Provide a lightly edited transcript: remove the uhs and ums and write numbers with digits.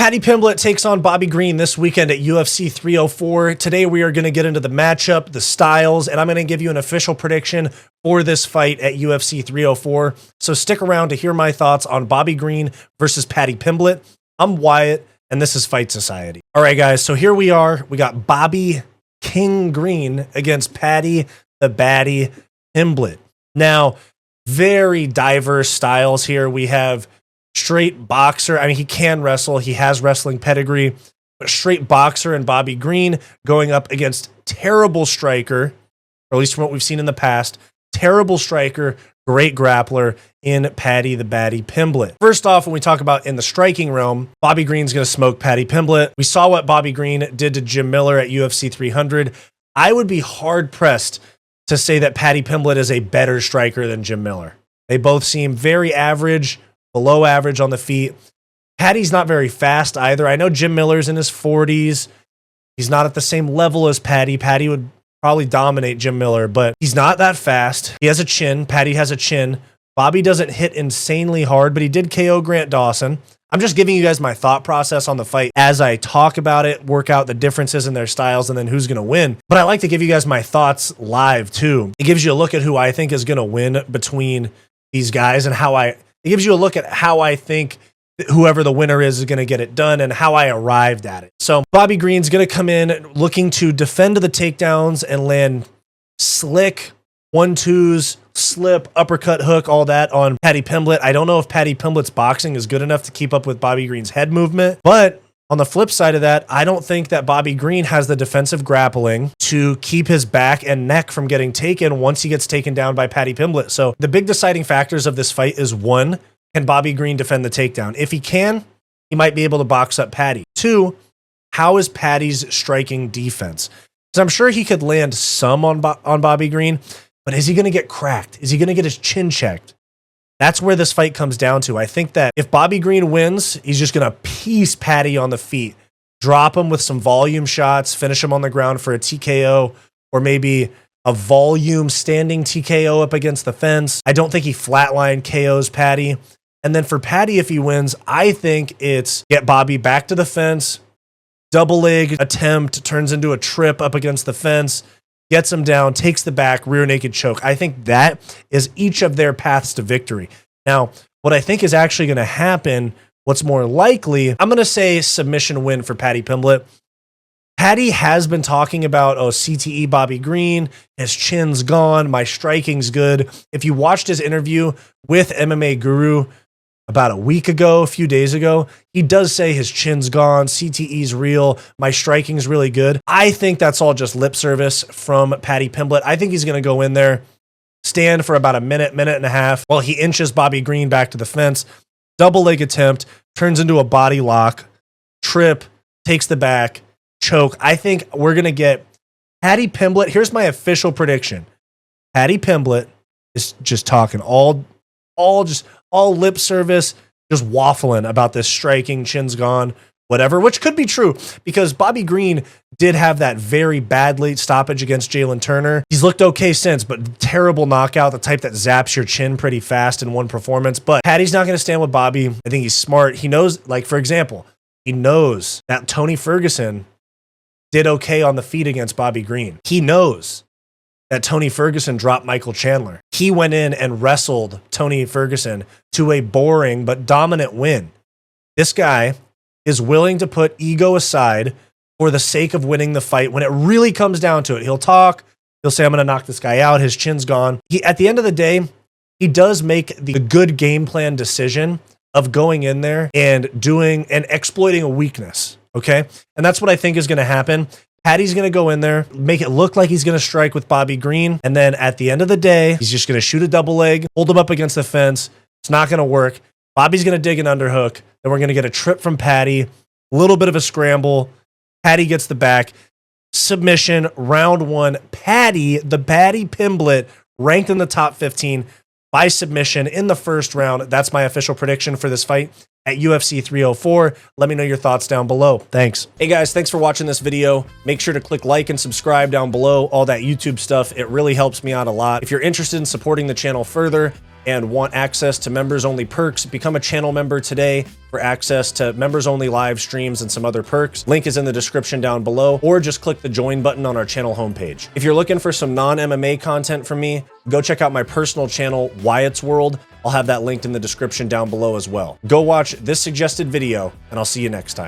Paddy Pimblett takes on Bobby Green this weekend at UFC 304. Today we are going to get into the matchup, the styles, and I'm going to give you an official prediction for this fight at UFC 304. So stick around to hear my thoughts on Bobby Green versus Paddy Pimblett. I'm Wyatt, and this is Fight Society. All right, guys, so here we are. We got Bobby King Green against Paddy the Baddy Pimblett. Now, very diverse styles here. We have straight boxer. I mean, he can wrestle. He has wrestling pedigree, but straight boxer and Bobby Green going up against terrible striker, or at least from what we've seen in the past, terrible striker, great grappler in Paddy the Baddy Pimblett. First off, when we talk about in the striking realm, Bobby Green's going to smoke Paddy Pimblett. We saw what Bobby Green did to Jim Miller at UFC 300. I would be hard pressed to say that Paddy Pimblett is a better striker than Jim Miller. They both seem very average, below average on the feet. Paddy's not very fast either. I know Jim Miller's in his 40s. He's not at the same level as Paddy. Paddy would probably dominate Jim Miller, but he's not that fast. He has a chin. Paddy has a chin. Bobby doesn't hit insanely hard, but he did KO Grant Dawson. I'm just giving you guys my thought process on the fight as I talk about it, work out the differences in their styles, and then who's going to win. But I like to give you guys my thoughts live too. It gives you a look at who I think is going to win between these guys and it gives you a look at how I think whoever the winner is going to get it done and how I arrived at it. So Bobby Green's going to come in looking to defend the takedowns and land slick 1-2s, slip, uppercut, hook, all that on Paddy Pimblett. I don't know if Paddy Pimblett's boxing is good enough to keep up with Bobby Green's head movement, but on the flip side of that, I don't think that Bobby Green has the defensive grappling to keep his back and neck from getting taken once he gets taken down by Paddy Pimblett. So the big deciding factors of this fight is 1, can Bobby Green defend the takedown? If he can, he might be able to box up Paddy. 2, how is Paddy's striking defense? Because I'm sure he could land some on Bobby Green, but is he going to get cracked? Is he going to get his chin checked? That's where this fight comes down to. I think that if Bobby Green wins, he's just going to piece Paddy on the feet, drop him with some volume shots, finish him on the ground for a TKO, or maybe a volume standing TKO up against the fence. I don't think he flatline KOs Paddy. And then for Paddy, if he wins, I think it's get Bobby back to the fence, double leg attempt, turns into a trip up against the fence, gets him down, takes the back, rear naked choke. I think that is each of their paths to victory. Now, what I think is actually going to happen, what's more likely, I'm going to say submission win for Paddy Pimblett. Paddy has been talking about, CTE Bobby Green, his chin's gone, my striking's good. If you watched his interview with MMA Guru about a week ago, a few days ago, he does say his chin's gone, CTE's real, my striking's really good. I think that's all just lip service from Paddy Pimblett. I think he's going to go in there, stand for about a minute and a half while he inches Bobby Green back to the fence, double leg attempt, turns into a body lock, trip, takes the back, choke. I think we're going to get Paddy Pimblett. Here's my official prediction. Paddy Pimblett is just talking all lip service, just waffling about this striking, chin's gone, whatever, which could be true because Bobby Green did have that very bad late stoppage against Jalen Turner. He's looked okay since, but terrible knockout, the type that zaps your chin pretty fast in one performance. But Paddy's not going to stand with Bobby. I think he's smart. He knows, like, for example, he knows that Tony Ferguson did okay on the feet against Bobby Green. He knows that Tony Ferguson dropped Michael Chandler. He went in and wrestled Tony Ferguson to a boring but dominant win. This guy is willing to put ego aside for the sake of winning the fight. When it really comes down to it, he'll talk. He'll say, I'm going to knock this guy out. His chin's gone. At the end of the day, he does make the good game plan decision of going in there and doing and exploiting a weakness. Okay. And that's what I think is going to happen. Paddy's going to go in there, make it look like he's going to strike with Bobby Green. And then at the end of the day, he's just going to shoot a double leg, hold him up against the fence. It's not going to work. Bobby's going to dig an underhook. Then we're going to get a trip from Paddy, a little bit of a scramble. Paddy gets the back. Submission, round 1. Paddy, the Baddy Pimblett, ranked in the top 15 by submission in the first round. That's my official prediction for this fight at UFC 304. Let me know your thoughts down below. Thanks. Hey guys, thanks for watching this video. Make sure to click like and subscribe down below, all that YouTube stuff. It really helps me out a lot. If you're interested in supporting the channel further, and want access to members-only perks, become a channel member today for access to members-only live streams and some other perks. Link is in the description down below, or just click the join button on our channel homepage. If you're looking for some non-MMA content from me, go check out my personal channel, Wyatt's World. I'll have that linked in the description down below as well. Go watch this suggested video, and I'll see you next time.